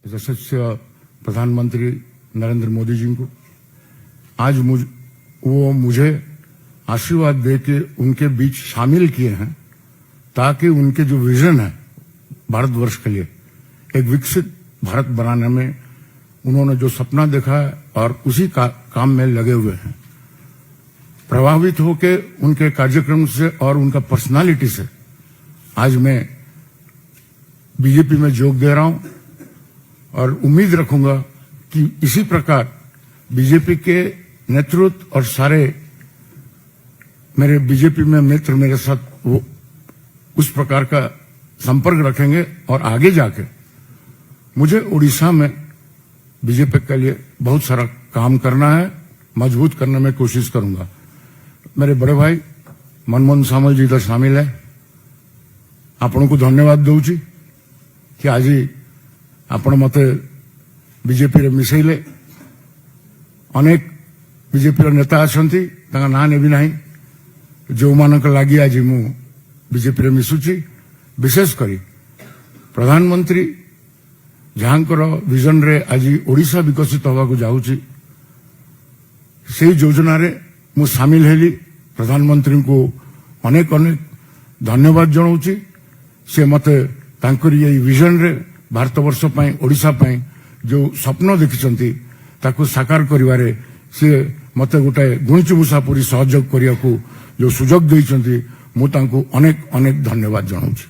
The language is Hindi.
यशस्वी प्रधानमंत्री नरेंद्र मोदी जी को आज वो मुझे आशीर्वाद दे के उनके बीच शामिल किए हैं ताकि उनके जो विजन है भारतवर्ष के लिए एक विकसित भारत बनाने में उन्होंने जो सपना देखा है और उसी काम में लगे हुए हैं। प्रभावित होके उनके कार्यक्रम से और उनका पर्सनालिटी से आज मैं बीजेपी में जोग दे रहा हूं और उम्मीद रखूंगा कि इसी प्रकार बीजेपी के नेतृत्व और सारे मेरे बीजेपी में मित्र मेरे साथ वो उस प्रकार का संपर्क रखेंगे और आगे जाके मुझे उड़ीसा में बीजेपी के लिए बहुत सारा काम करना है, मजबूत करने में कोशिश करूंगा। मेरे बड़े भाई मनमोहन सामल जी तो शामिल है, आपन को धन्यवाद दूची कि आज आपण मत बीजेपी रे मिसैले। अनेक बीजेपी नेता अछंती ताका ना नेबी नाही जो मानक लागि आज मु बीजेपी रे मिसुची। विशेष करी प्रधानमंत्री जहाँकर विजन रे आज ओडिशा विकसित होगा को जाऊची से योजना रे मु शामिल हेली। प्रधानमंत्री को अनेक अनेक धन्यवाद जनाऊची। से मते तांकर ये विजन रे भारतवर्ष पई ओडिशा पई जो स्वप्न देखिसंती ताको साकार करिवारे से मते गोटे गुणचुमुसा पूरी सहयोग करिया को जो सुजोग दैछंती मु तांको अनेक अनेक धन्यवाद जनाऊची।